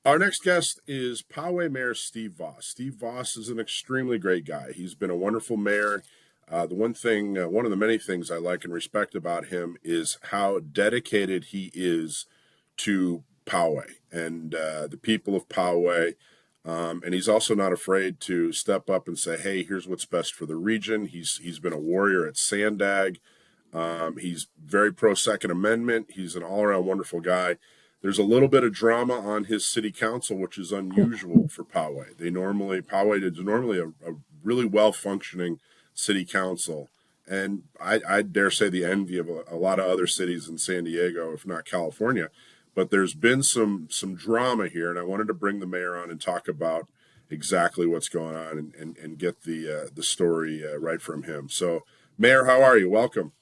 Our next guest is Poway Mayor Steve Voss. Steve Voss is an extremely great guy. He's been a wonderful mayor. One of the many things I like and respect about him is how dedicated he is to Poway and the people of Poway. And he's also not afraid to step up and say, "Hey, here's what's best for the region." He's been a warrior at Sandag. He's very pro Second Amendment. He's an all around wonderful guy. There's a little bit of drama on his city council, which is unusual for Poway. Poway is normally a really well functioning city council, and I dare say the envy of a lot of other cities in San Diego, if not California. But there's been some drama here, and I wanted to bring the mayor on and talk about exactly what's going on and get the story right from him. So, Mayor, how are you? Welcome.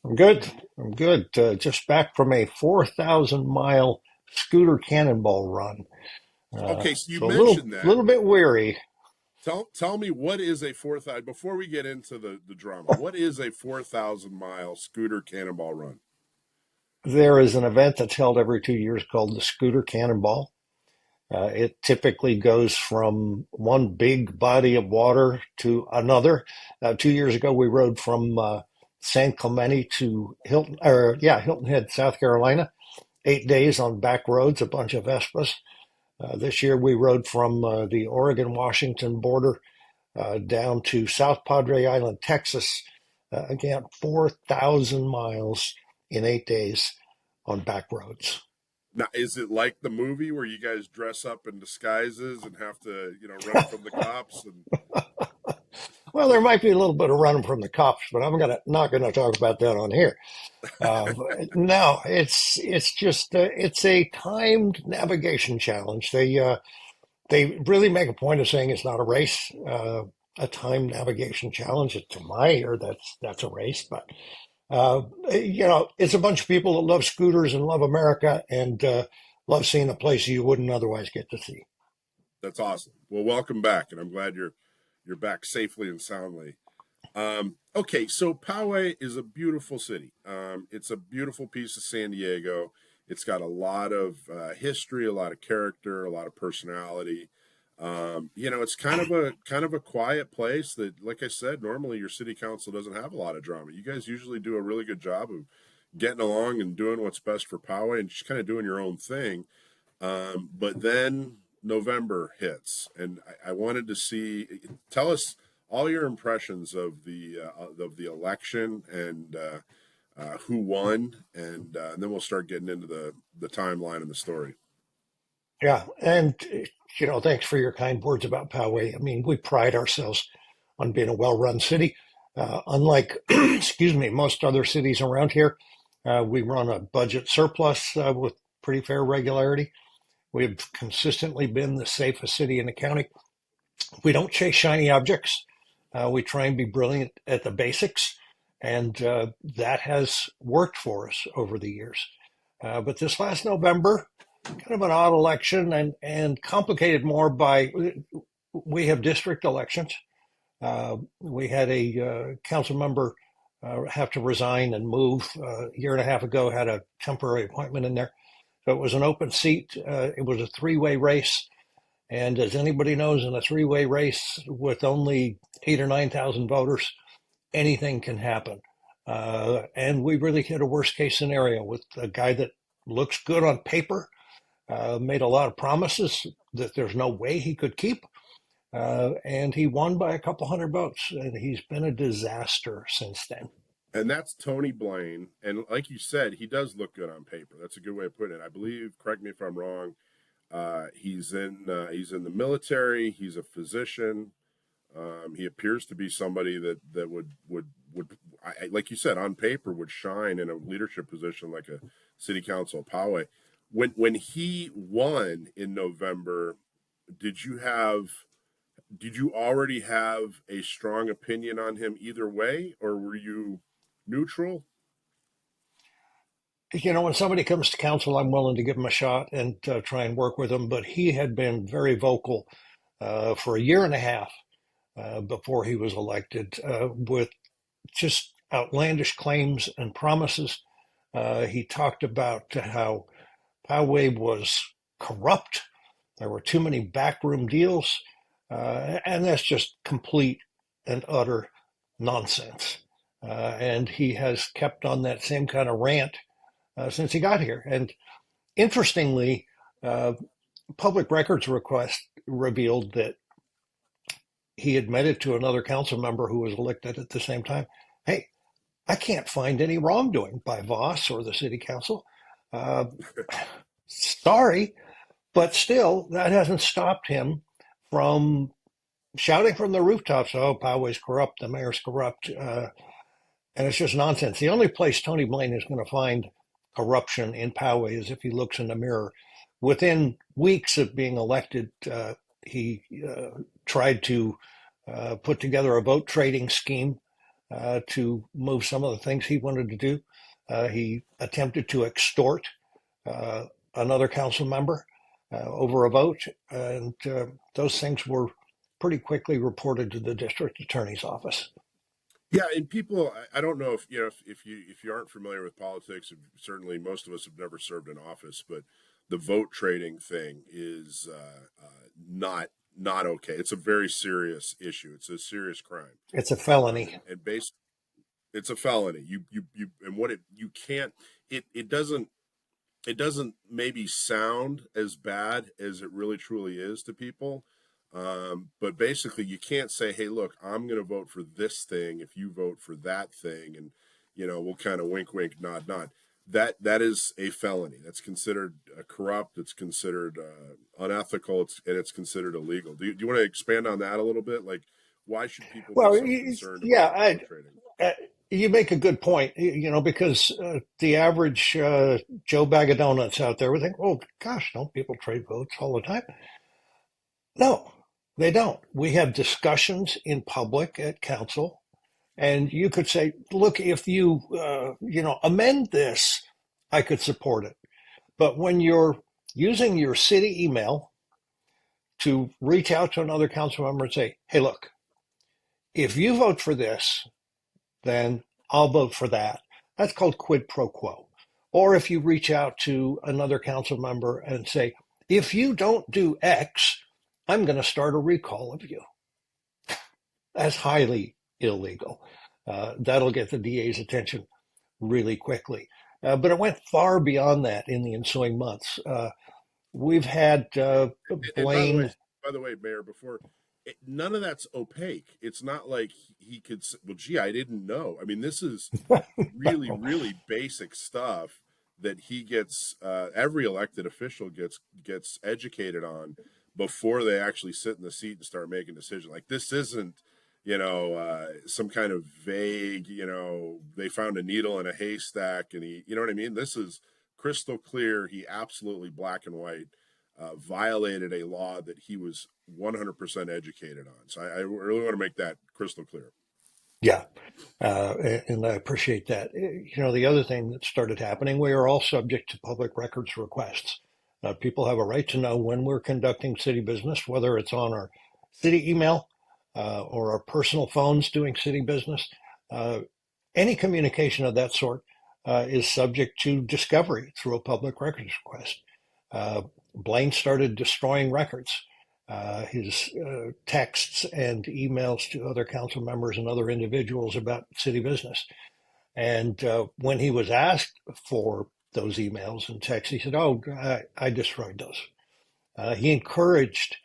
I'm good. I'm good. Just back from a 4,000-mile scooter cannonball run. Okay, so you So a mentioned that. little bit weary. Tell me what is a 4,000 before we get into the drama. What is a 4,000-mile scooter cannonball run? There is an event that's held every 2 years called the Scooter Cannonball. It typically goes from one big body of water to another. 2 years ago, we rode from San Clemente to Hilton Head, South Carolina. 8 days on back roads, a bunch of Vespas. This year we rode from the Oregon-Washington border down to South Padre Island, Texas. Again, 4,000 miles in 8 days on back roads. Now, is it like the movie where you guys dress up in disguises and have to, run from the cops? And Well, there might be a little bit of running from the cops, but not gonna talk about that on here. Uh, no, it's a timed navigation challenge. They really make a point of saying it's not a race, a time navigation challenge. To my ear, that's a race, but it's a bunch of people that love scooters and love America and love seeing a place you wouldn't otherwise get to see. that's awesome. Well, welcome back, and I'm glad you're back safely and soundly. Okay, so Poway is a beautiful city. It's a beautiful piece of San Diego. It's got a lot of history, a lot of character, a lot of personality. It's kind of a quiet place that, like I said, normally your city council doesn't have a lot of drama. You guys usually do a really good job of getting along and doing what's best for Poway and just kind of doing your own thing. But then November hits, and I wanted to tell us all your impressions of the election and who won, and then we'll start getting into the timeline and the story. Yeah, and thanks for your kind words about Poway. I mean, we pride ourselves on being a well-run city. Unlike, excuse me, most other cities around here, we run a budget surplus with pretty fair regularity. We've consistently been the safest city in the county. We don't chase shiny objects. We try and be brilliant at the basics, and that has worked for us over the years. But this last November, kind of an odd election and complicated more by we have district elections. We had a council member have to resign and move a year and a half ago, had a temporary appointment in there. So it was an open seat. It was a three-way race. And as anybody knows, in a three-way race with only 8 or 9 thousand voters, anything can happen. And we really hit a worst-case scenario with a guy that looks good on paper, made a lot of promises that there's no way he could keep. And he won by a couple hundred votes, and he's been a disaster since then. And that's Tony Blaine. And like you said, he does look good on paper. That's a good way of putting it. I believe, correct me if I'm wrong, he's in the military. He's a physician. He appears to be somebody that like you said, on paper would shine in a leadership position like a city council of Poway. When he won in November, did you already have a strong opinion on him either way, or were you neutral? When somebody comes to council, I'm willing to give him a shot and try and work with him. But he had been very vocal for a year and a half before he was elected with just outlandish claims and promises. He talked about how Poway was corrupt, There were too many backroom deals, and that's just complete and utter nonsense. And he has kept on that same kind of rant since he got here. And interestingly, uh, public records request revealed that he admitted to another council member who was elected at the same time, "Hey, I can't find any wrongdoing by Voss or the city council. Uh, Sorry, but still, that hasn't stopped him from shouting from the rooftops, oh, Poway's corrupt, the mayor's corrupt. And it's just nonsense. The only place Tony Blaine is going to find corruption in Poway is if he looks in the mirror. Within weeks of being elected, he tried to put together a vote trading scheme to move some of the things he wanted to do. He attempted to extort uh, another council member over a vote, and those things were pretty quickly reported to the district attorney's office. Yeah, and people, I don't know if you know if you aren't familiar with politics. Certainly, most of us have never served in office, but the vote trading thing is not okay. It's a very serious issue. It's a serious crime, It's a felony. and based it's a felony. You and what it you can't it doesn't maybe sound as bad as it really truly is to people. But basically, you can't say, "Hey, look, I'm going to vote for this thing if you vote for that thing," and we'll kind of wink, wink, nod, nod. That is a felony. That's considered corrupt. It's considered unethical. And it's considered illegal. Do you want to expand on that a little bit? Like, why should people be Well, so concerned yeah, about vote trading? uh, you make a good point. Because the average Joe Bag of Donuts out there would think, "Oh gosh, don't people trade votes all the time?" No, they don't. We have discussions in public at council, and you could say, "Look, if you amend this, I could support it." But when you're using your city email to reach out to another council member and say, "Hey, look, if you vote for this, then I'll vote for that." That's called quid pro quo. Or if you reach out to another council member and say, "If you don't do X, I'm going to start a recall of you." That's highly illegal. That'll get the DA's attention really quickly. But it went far beyond that in the ensuing months. We've had And Blaine. by the way, Mayor, none of that's opaque. It's not like he could. Well, gee, I didn't know. I mean, this is really, really basic stuff that he gets. Every elected official gets educated on before they actually sit in the seat and start making decisions. Like this isn't, some kind of vague. They found a needle in a haystack, and you know what I mean. This is crystal clear. He absolutely black and white violated a law that he was 100% educated on. So I really want to make that crystal clear. Yeah, and I appreciate that. The other thing that started happening, we are all subject to public records requests. People have a right to know when we're conducting city business, whether it's on our city email or our personal phones doing city business. Uh, any communication of that sort is subject to discovery through a public records request. Uh, Blaine started destroying records. His texts and emails to other council members and other individuals about city business. And when he was asked for those emails and texts, he said, "Oh, I destroyed those." He encouraged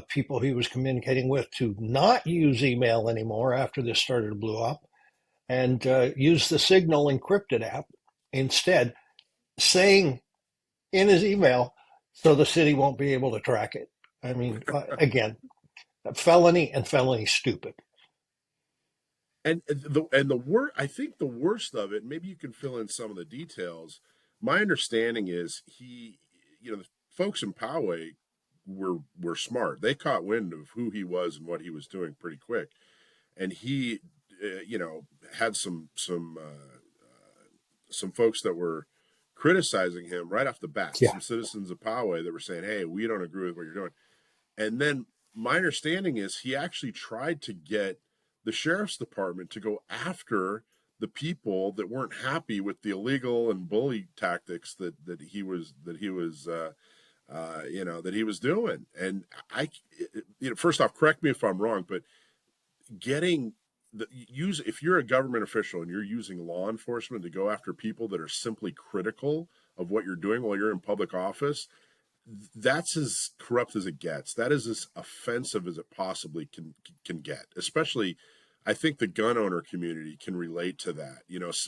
people he was communicating with to not use email anymore after this started to blow up and use the Signal encrypted app instead, saying in his email so the city won't be able to track it. I mean, again, felony and felony stupid. I think the worst of it, maybe you can fill in some of the details. My understanding is the folks in Poway were smart. They caught wind of who he was and what he was doing pretty quick, and he, had some folks that were criticizing him right off the bat. Yeah. Some citizens of Poway that were saying, "Hey, we don't agree with what you're doing." And then my understanding is he actually tried to get the sheriff's department to go after the people that weren't happy with the illegal and bully tactics that he was that he was doing. And first off, correct me if I'm wrong, but getting if you're a government official and you're using law enforcement to go after people that are simply critical of what you're doing while you're in public office, that's as corrupt as it gets. That is as offensive as it possibly can get. Especially, I think the gun owner community can relate to that.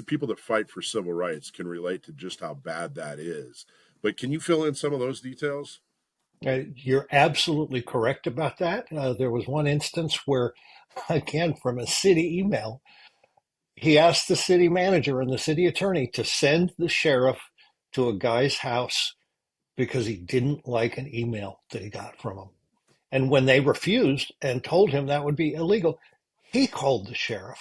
People that fight for civil rights can relate to just how bad that is. But can you fill in some of those details? You're absolutely correct about that. There was one instance where, again, from a city email, he asked the city manager and the city attorney to send the sheriff to a guy's house because he didn't like an email that he got from him. And when they refused and told him that would be illegal, he called the sheriff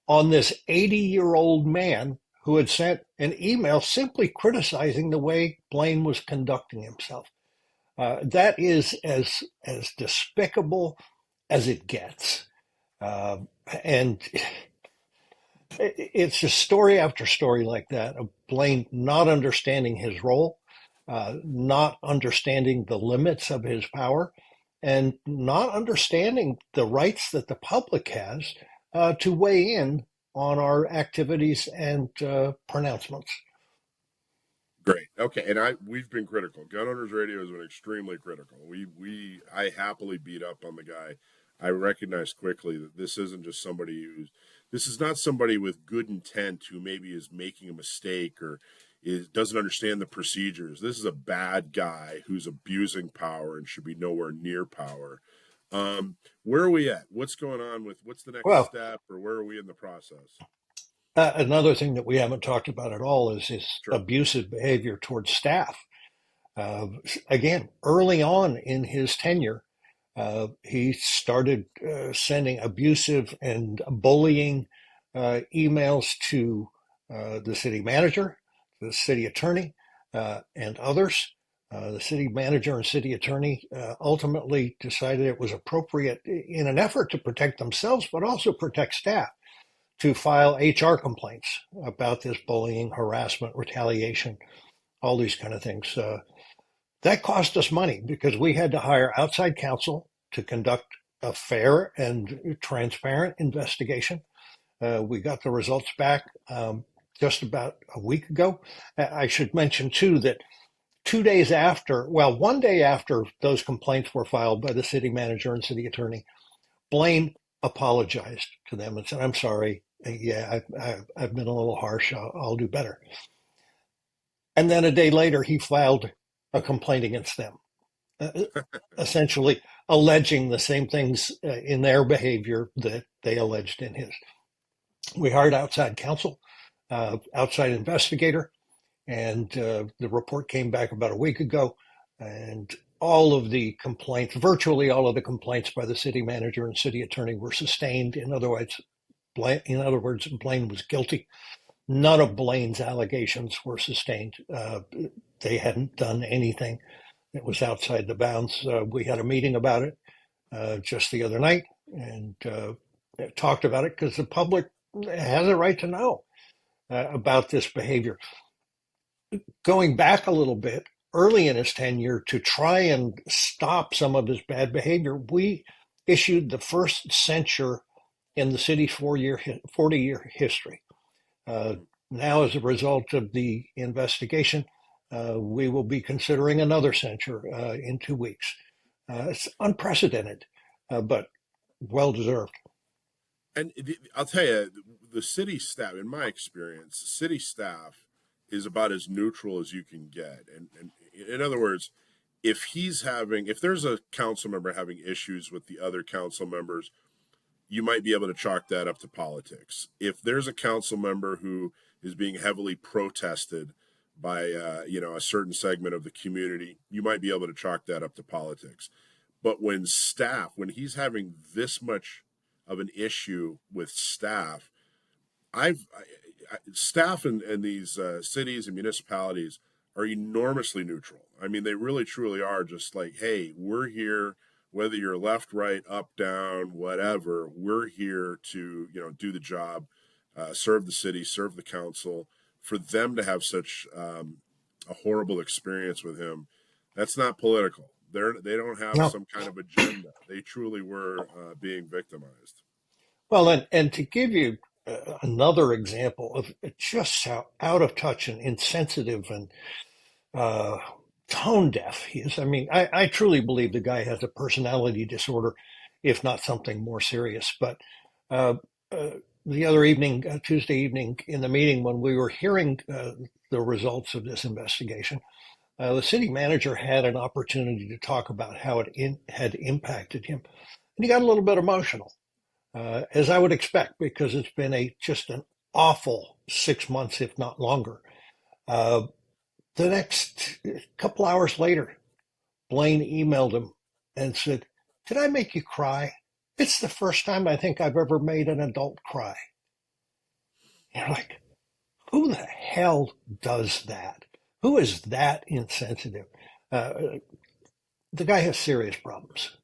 on this 80-year-old man who had sent an email simply criticizing the way Blaine was conducting himself. That is as despicable as it gets. Uh, and it's just story after story like that of Blaine not understanding his role, not understanding the limits of his power, and not understanding the rights that the public has to weigh in on our activities and pronouncements. Great. Okay, and we've been critical. Gun Owners Radio has been extremely critical. I happily beat up on the guy. I recognize quickly that this is not somebody with good intent who maybe is making a mistake or doesn't understand the procedures. This is a bad guy who's abusing power and should be nowhere near power. Where are we at? What's going on what's the next Well, step, or where are we in the process? another thing that we haven't talked about at all is his Sure. abusive behavior towards staff. Uh, Again, early on in his tenure, he started sending abusive and bullying emails to the city manager, the city attorney, and others. The city manager and city attorney ultimately decided it was appropriate in an effort to protect themselves, but also protect staff, to file HR complaints about this bullying, harassment, retaliation, all these kind of things. That cost us money because we had to hire outside counsel to conduct a fair and transparent investigation. We got the results back just about a week ago. I should mention, too, that 2 days after, well, one day after those complaints were filed by the city manager and city attorney, Blaine apologized to them and said, "I'm sorry. Yeah, I've been a little harsh. I'll do better." And then a day later, he filed a complaint against them, uh, essentially alleging the same things in their behavior that they alleged in his. We hired outside counsel, outside investigator, and the report came back about a week ago. And all of the complaints, virtually all of the complaints by the city manager and city attorney were sustained. In other words, Blaine was guilty. None of Blaine's allegations were sustained. They hadn't done anything that was outside the bounds. We had a meeting about it just the other night and talked about it because the public has a right to know about this behavior. Going back a little bit, early in his tenure, to try and stop some of his bad behavior, we issued the first censure in the city's 40-year history. Uh, Now, as a result of the investigation, we will be considering another censure in 2 weeks. It's unprecedented, but well deserved. And I'll tell you, the city staff, in my experience, city staff is about as neutral as you can get. And in other words, if there's a council member having issues with the other council members, you might be able to chalk that up to politics. If there's a council member who is being heavily protested by a certain segment of the community, you might be able to chalk that up to politics. But when he's having this much of an issue with staff, staff in these cities and municipalities are enormously neutral. I mean, they really truly are just like, hey, we're here, whether you're left, right, up, down, whatever. We're here to do the job, serve the city, serve the council. For them to have such a horrible experience with him, That's not political. They don't have No. some kind of agenda. They truly were being victimized. Well, and to give you another example of just how out of touch and insensitive and uh, tone deaf he is. I mean, I truly believe the guy has a personality disorder, if not something more serious. But uh, uh, the other evening, Tuesday evening, in the meeting when we were hearing the results of this investigation, the city manager had an opportunity to talk about how had impacted him, and he got a little bit emotional, as I would expect, because it's been a just an awful 6 months, if not longer. Uh, the next couple hours later, Blaine emailed him and said, "Did I make you cry? It's the first time I think I've ever made an adult cry." You're like, who the hell does that? Who is that insensitive? Uh, the guy has serious problems.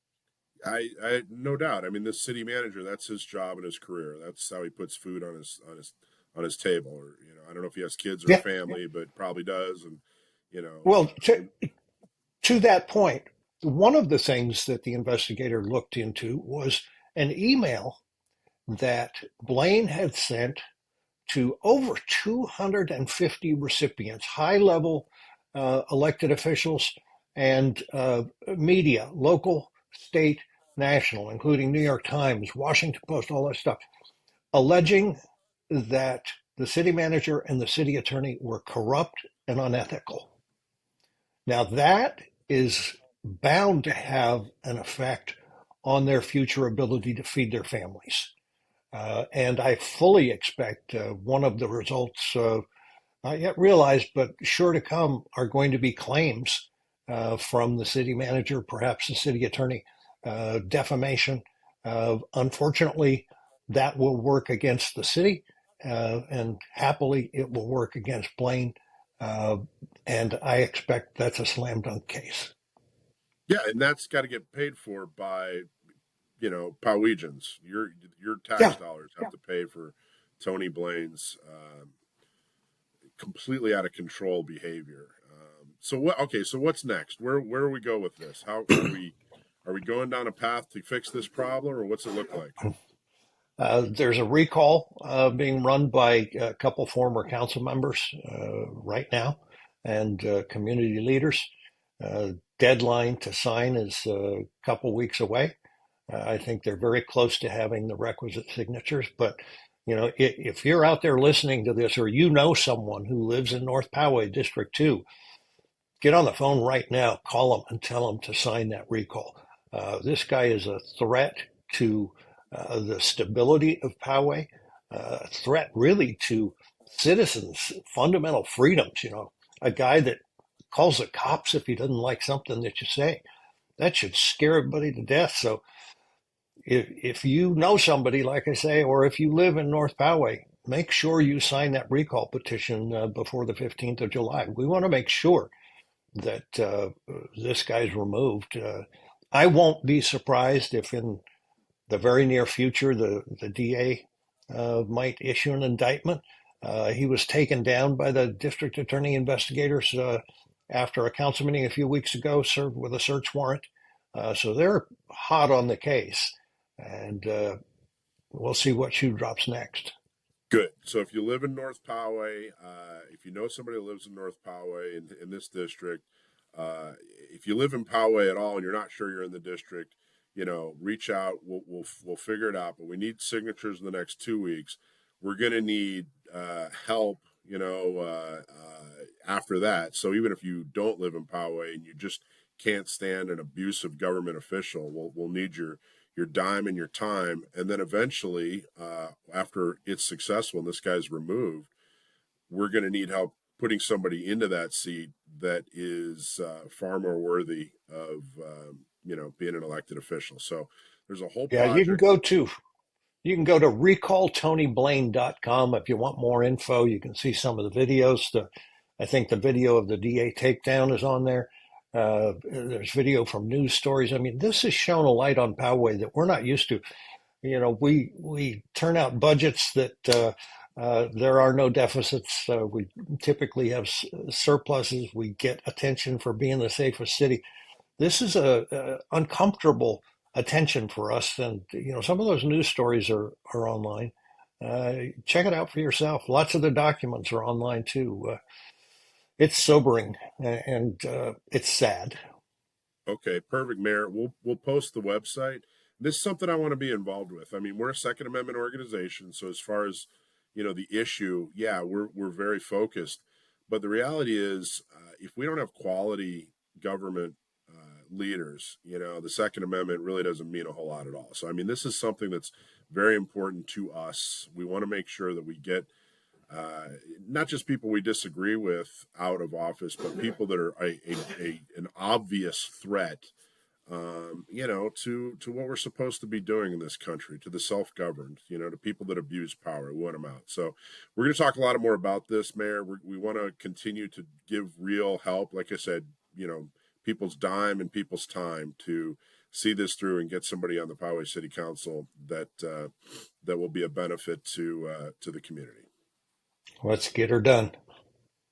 I no doubt. I mean, this city manager, that's his job and his career. That's how he puts food on his table. Or I don't know if he has kids or a Yeah. family, but probably does. And you know, Well, to that point, one of the things that the investigator looked into was an email that Blaine had sent to over 250 recipients, high level elected officials and media, local, state, national, including New York Times, Washington Post, all that stuff, alleging that the city manager and the city attorney were corrupt and unethical. Now, that is bound to have an effect on their future ability to feed their families. And I fully expect one of the results, not yet realized, but sure to come, are going to be claims from the city manager, perhaps the city attorney, defamation. Unfortunately, that will work against the city, and happily, it will work against Blaine. Uh, and I expect that's a slam dunk case. yeah, and that's got to get paid for by Powegians. Your tax Yeah. dollars have to pay for Tony Blaine's completely out of control behavior. So what? Okay, so what's next? Where do we go with this? How are we going down a path to fix this problem, or what's it look like? There's a recall being run by a couple former council members right now and community leaders. Deadline to sign is a couple weeks away. I think they're very close to having the requisite signatures. But if you're out there listening to this, or you know someone who lives in North Poway District 2, get on the phone right now, call them and tell them to sign that recall. This guy is a threat to the stability of Poway, a threat really to citizens' fundamental freedoms. A guy that calls the cops if he doesn't like something that you say. That should scare everybody to death. So if you know somebody, like I say, or if you live in North Poway, make sure you sign that recall petition before the 15th of July. We want to make sure that this guy's removed. I won't be surprised if in the very near future the DA might issue an indictment. He was taken down by the district attorney investigators after a council meeting a few weeks ago, served with a search warrant. So they're hot on the case, and we'll see what shoe drops next. Good. So if you live in North Poway, if you know somebody who lives in North Poway in this district, if you live in Poway at all and you're not sure you're in the district, reach out. We'll figure it out. But we need signatures in the next 2 weeks. We're going to need help. After that. So even if you don't live in Poway and you just can't stand an abusive government official, we'll need your dime and your time. And then eventually, after it's successful and this guy's removed, we're going to need help putting somebody into that seat that is far more worthy of being an elected official. So there's a whole Yeah, you can project. go to recalltonyblaine.com if you want more info. You can see some of the videos. I think the video of the DA takedown is on there. There's video from news stories. I mean, this has shown a light on Poway that we're not used to. We turn out budgets that There are no deficits. We typically have surpluses. We get attention for being the safest city. This is a uncomfortable attention for us, and some of those news stories are online. Check it out for yourself. Lots of the documents are online too. It's sobering and it's sad. Okay, perfect, Mayor. We'll post the website. This is something I want to be involved with. I mean, we're a Second Amendment organization, so as far as the issue, yeah, we're very focused. But the reality is, if we don't have quality government leaders, the Second Amendment really doesn't mean a whole lot at all. So, I mean, this is something that's very important to us. We want to make sure that we get not just people we disagree with out of office, but people that are an obvious threat, to what we're supposed to be doing in this country, to the self-governed, to people that abuse power. We want them out. So we're going to talk a lot more about this, Mayor. We want to continue to give real help. Like I said, people's dime and people's time to see this through and get somebody on the Poway City Council that will be a benefit to the community. Let's get her done.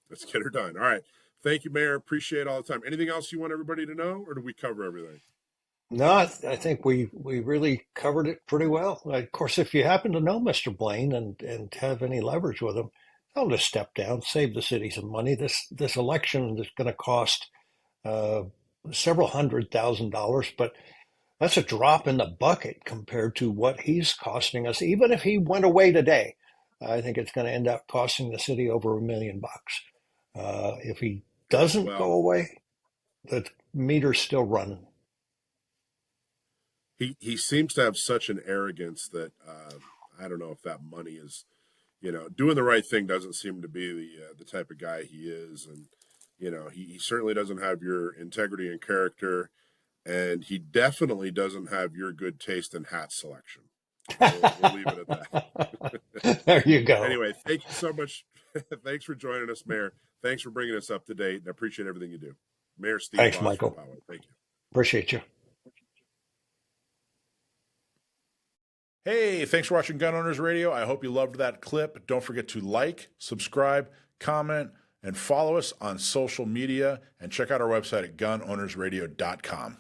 Let's get her done. All right. Thank you, Mayor. Appreciate all the time. Anything else you want everybody to know, or do we cover everything? No, I think we really covered it pretty well. Of course, if you happen to know Mr. Blaine and have any leverage with him, tell him to step down, save the city some money. This election is going to cost uh, several $100,000, but that's a drop in the bucket compared to what he's costing us. Even if he went away today, I think it's going to end up costing the city over $1 million. If he doesn't go Well, away, the meter's still running. he seems to have such an arrogance that I don't know if that money is, doing the right thing doesn't seem to be the type of guy he is, and he certainly doesn't have your integrity and character, and he definitely doesn't have your good taste in hat selection. We'll leave it at that. There you go. Anyway, thank you so much. Thanks for joining us, Mayor. Thanks for bringing us up to date, and I appreciate everything you do. Mayor Steve Thanks, Voss from Michael. Poway. Thank you. Appreciate you. Hey, thanks for watching Gun Owners Radio. I hope you loved that clip. Don't forget to like, subscribe, comment, and follow us on social media. And check out our website at gunownersradio.com.